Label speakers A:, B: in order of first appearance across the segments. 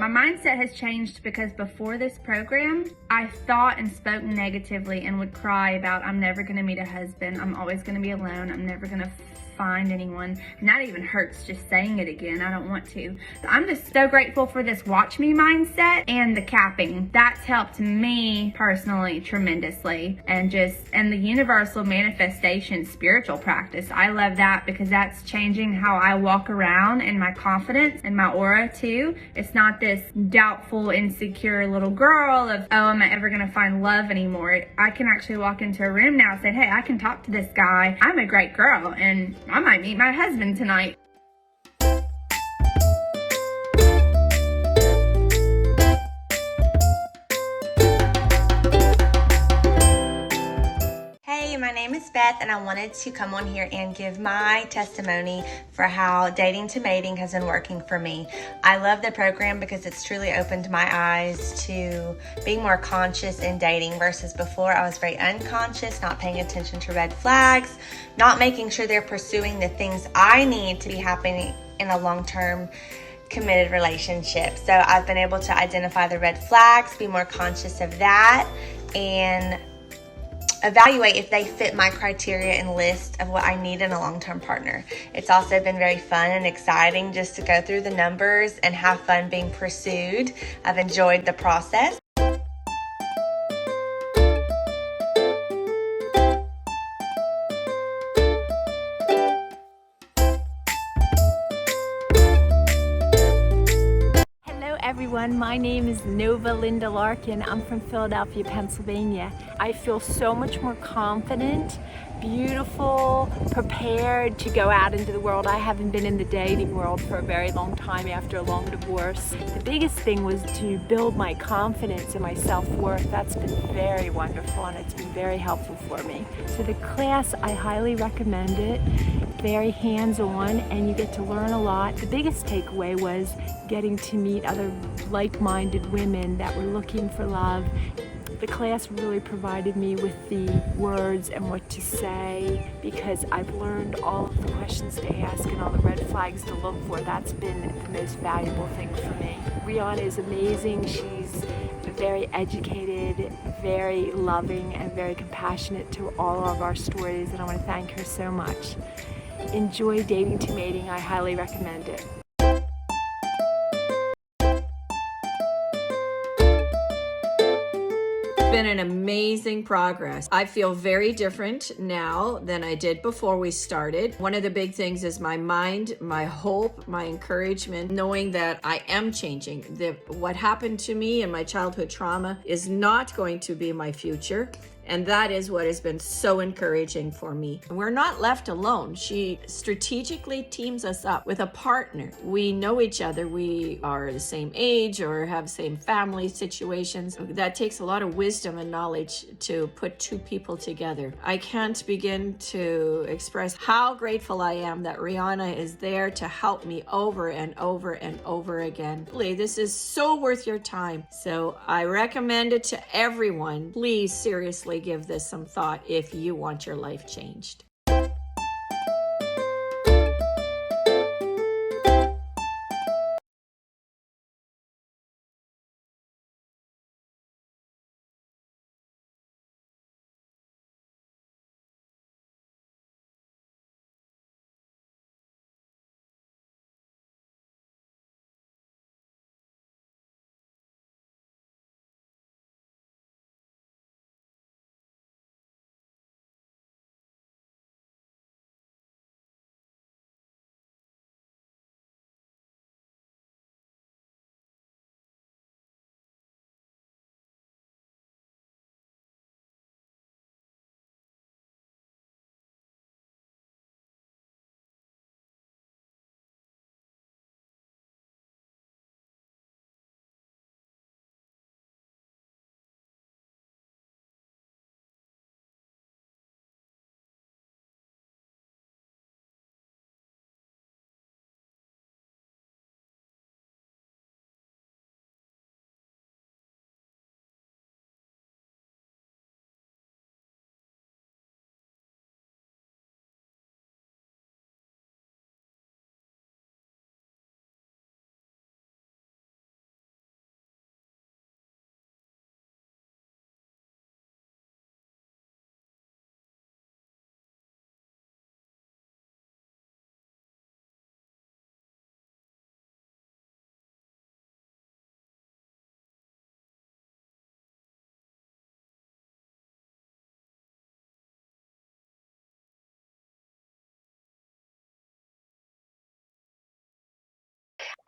A: My mindset has changed because before this program, I thought and spoke negatively and would cry about, I'm never gonna meet a husband, I'm always gonna be alone, I'm never gonna find anyone. And that even hurts just saying it again. I don't want to. So I'm just so grateful for this watch me mindset and the capping. That's helped me personally tremendously. And the universal manifestation spiritual practice. I love that because that's changing how I walk around and my confidence and my aura too. It's not this doubtful, insecure little girl of, oh, am I ever gonna find love anymore? I can actually walk into a room now and say, hey, I can talk to this guy. I'm a great girl and I might meet my husband tonight.
B: Hey, my name is Beth, and I wanted to come on here and give my testimony for how dating to mating has been working for me. I love the program because it's truly opened my eyes to being more conscious in dating versus before I was very unconscious, not paying attention to red flags, not making sure they're pursuing the things I need to be happening in a long-term committed relationship. So I've been able to identify the red flags, be more conscious of that, and evaluate if they fit my criteria and list of what I need in a long-term partner. It's also been very fun and exciting just to go through the numbers and have fun being pursued. I've enjoyed the process.
C: Everyone, my name is Nova Linda Larkin. I'm from Philadelphia, Pennsylvania. I feel so much more confident, beautiful, prepared to go out into the world. I haven't been in the dating world for a very long time after a long divorce. The biggest thing was to build my confidence and my self-worth. That's been very wonderful and it's been very helpful for me. So the class, I highly recommend it. Very hands-on and you get to learn a lot. The biggest takeaway was getting to meet other like-minded women that were looking for love. The class really provided me with the words and what to say because I've learned all of the questions to ask and all the red flags to look for. That's been the most valuable thing for me. Riana is amazing. She's very educated, very loving, and very compassionate to all of our stories, and I want to thank her so much. Enjoy Dating to Mating. I highly recommend it.
D: Been an amazing progress. I feel very different now than I did before we started. One of the big things is my mind, my hope, my encouragement, knowing that I am changing. What happened to me and my childhood trauma is not going to be my future. And that is what has been so encouraging for me. We're not left alone. She strategically teams us up with a partner. We know each other. We are the same age or have same family situations. That takes a lot of wisdom and knowledge to put two people together. I can't begin to express how grateful I am that Riana is there to help me over and over and over again. This is so worth your time. So I recommend it to everyone. Please seriously give this some thought if you want your life changed.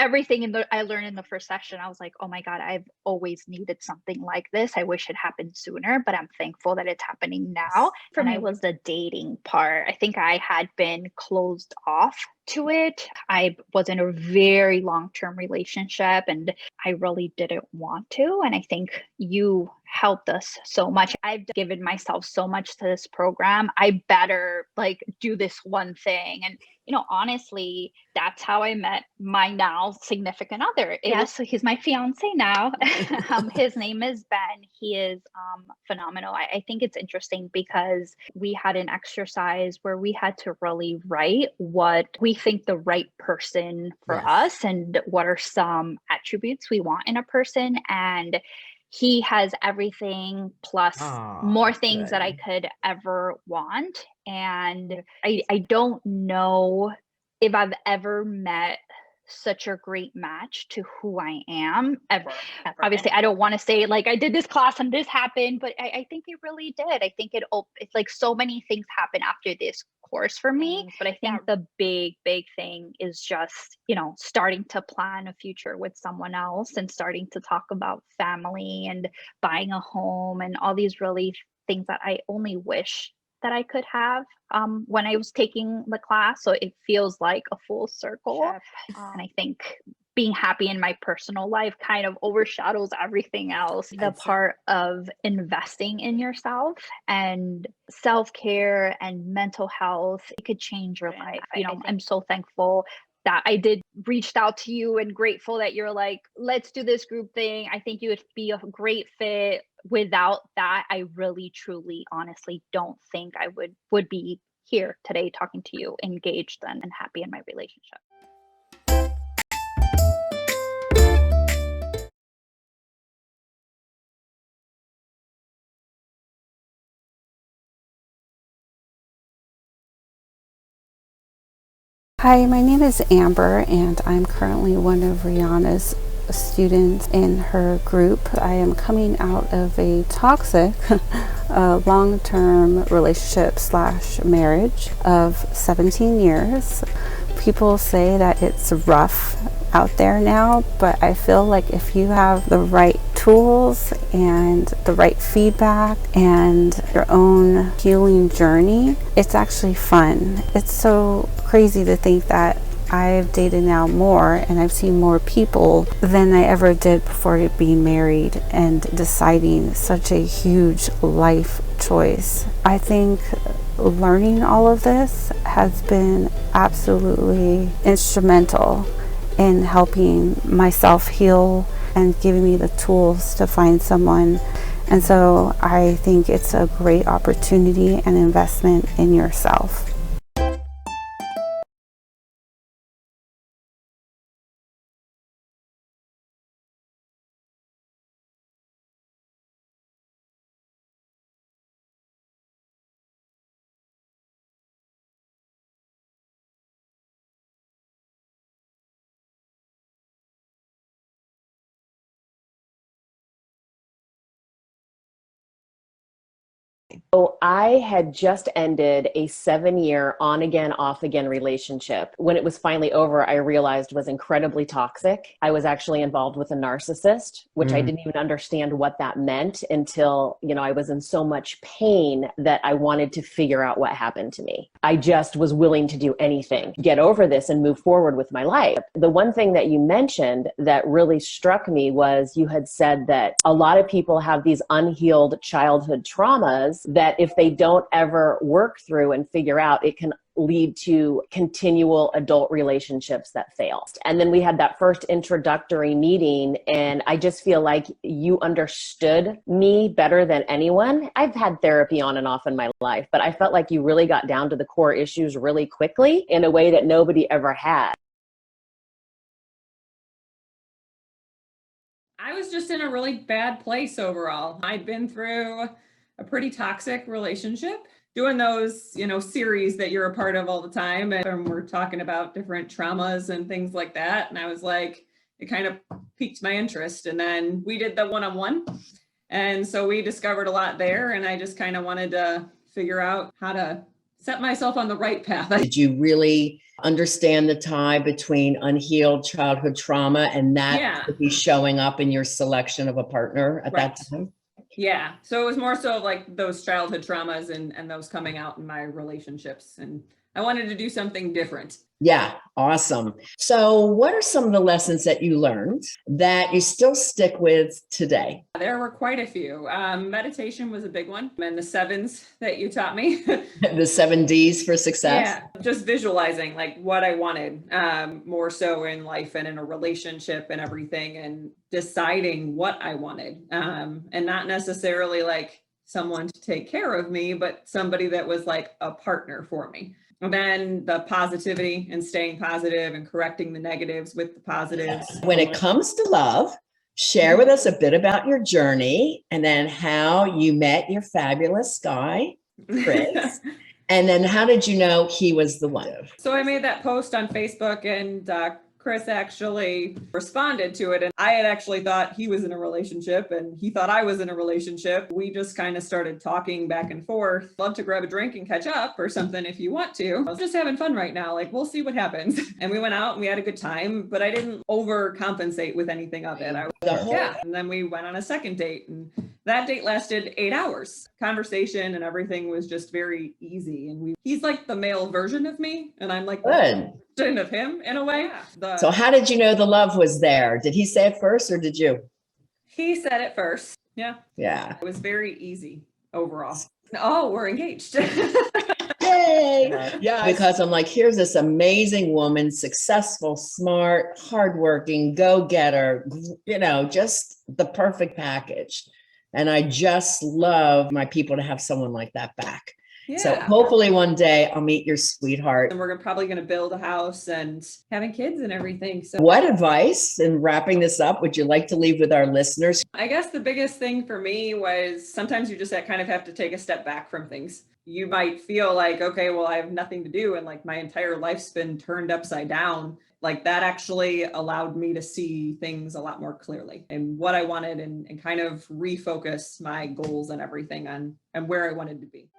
E: everything I learned in the first session, I was like, oh my God, I've always needed something like this. I wish it happened sooner, but I'm thankful that it's happening now. For me, it was the dating part. I think I had been closed off to it. I was in a very long-term relationship and I really didn't want to. And I think you helped us so much. I've given myself so much to this program. I better like do this one thing. And honestly, that's how I met my now significant other. Yes, he's my fiance now. His name is Ben. He is phenomenal. I think it's interesting because we had an exercise where we had to really write what we think the right person for us and what are some attributes we want in a person. And he has everything plus more things that I could ever want. And I don't know if I've ever met such a great match to who I am ever. Obviously, I don't want to say like I did this class and this happened, but I think it really did. I think it's like so many things happen after this course for me. But I think the big thing is just, starting to plan a future with someone else and starting to talk about family and buying a home and all these really things that I only wish that I could have when I was taking the class. So it feels like a full circle. And I think being happy in my personal life kind of overshadows everything else. The part of investing in yourself and self-care and mental health, it could change your life. I'm so thankful that I did reached out to you and grateful that you're like, let's do this group thing. I think you would be a great fit. Without that, I really, truly, honestly don't think I would be here today talking to you, engaged and happy in my relationship.
F: Hi, my name is Amber and I'm currently one of Riana's students in her group. I am coming out of a toxic long-term relationship / marriage of 17 years. People say that it's rough out there now, but I feel like if you have the right tools and the right feedback and your own healing journey, it's actually fun. It's so crazy to think that I've dated now more and I've seen more people than I ever did before being married and deciding such a huge life choice. I think learning all of this has been absolutely instrumental in helping myself heal and giving me the tools to find someone. And so I think it's a great opportunity and investment in yourself.
G: So I had just ended a 7-year on again, off again relationship. When it was finally over, I realized was incredibly toxic. I was actually involved with a narcissist, which I didn't even understand what that meant until, I was in so much pain that I wanted to figure out what happened to me. I just was willing to do anything, get over this and move forward with my life. The one thing that you mentioned that really struck me was you had said that a lot of people have these unhealed childhood traumas that if they don't ever work through and figure out, it can lead to continual adult relationships that fail. And then we had that first introductory meeting, and I just feel like you understood me better than anyone. I've had therapy on and off in my life, but I felt like you really got down to the core issues really quickly in a way that nobody ever had.
H: I was just in a really bad place overall. I'd been through a pretty toxic relationship, doing those, series that you're a part of all the time. And we're talking about different traumas and things like that. And I was like, it kind of piqued my interest. And then we did the one-on-one. And so we discovered a lot there. And I just kind of wanted to figure out how to set myself on the right path.
I: Did you really understand the tie between unhealed childhood trauma and that could be showing up in your selection of a partner at that time?
H: Yeah. So it was more so like those childhood traumas and those coming out in my relationships. And I wanted to do something different.
I: Yeah, awesome. So what are some of the lessons that you learned that you still stick with today?
H: There were quite a few. Meditation was a big one. And the 7s that you taught me.
I: The 7 Ds for success?
H: Yeah, just visualizing like what I wanted more so in life and in a relationship and everything, and deciding what I wanted, and not necessarily like someone to take care of me, but somebody that was like a partner for me. And then the positivity and staying positive and correcting the negatives with the positives.
I: When it comes to love, share with us a bit about your journey and then how you met your fabulous guy, Chris. And then how did you know he was the one?
H: So I made that post on Facebook, and Chris actually responded to it. And I had actually thought he was in a relationship and he thought I was in a relationship. We just kind of started talking back and forth. Love to grab a drink and catch up or something if you want to. I was just having fun right now. Like, we'll see what happens. And we went out and we had a good time, but I didn't overcompensate with anything of it. And then we went on a second date, and that date lasted 8 hours. Conversation and everything was just very easy. And he's like the male version of me, and I'm like
I: good
H: of him in a way.
I: So how did you know the love was there? Did he say it first or did you?
H: He said it first. Yeah.
I: Yeah.
H: It was very easy overall. Oh, we're engaged.
I: Yay. Yeah. Because I'm like, here's this amazing woman, successful, smart, hardworking, go-getter, you know, just the perfect package. And I just love my people to have someone like that back. Yeah. So hopefully one day I'll meet your sweetheart.
H: And we're probably going to build a house and having kids and everything. So
I: what advice, in wrapping this up, would you like to leave with our listeners?
H: I guess the biggest thing for me was sometimes you just kind of have to take a step back from things. You might feel like, okay, well, I have nothing to do. And like my entire life's been turned upside down. Like that actually allowed me to see things a lot more clearly and what I wanted, and kind of refocus my goals and everything on and where I wanted to be.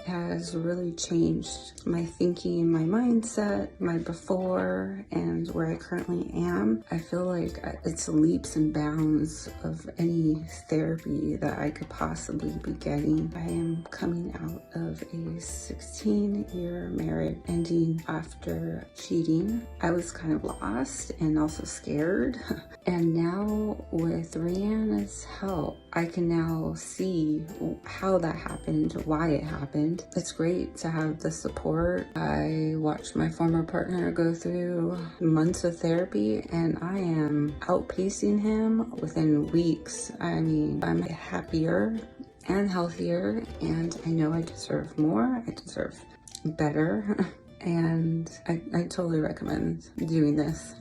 F: Has really changed my thinking, my mindset, my before and where I currently am. I feel like it's leaps and bounds of any therapy that I could possibly be getting. I am coming out of a 16-year marriage ending after cheating. I was kind of lost and also scared. And now with Riana's help, I can now see how that happened, why it happened. It's great to have the support. I watched my former partner go through months of therapy, and I am outpacing him within weeks. I mean, I'm happier and healthier, and I know I deserve more. I deserve better. And I totally recommend doing this.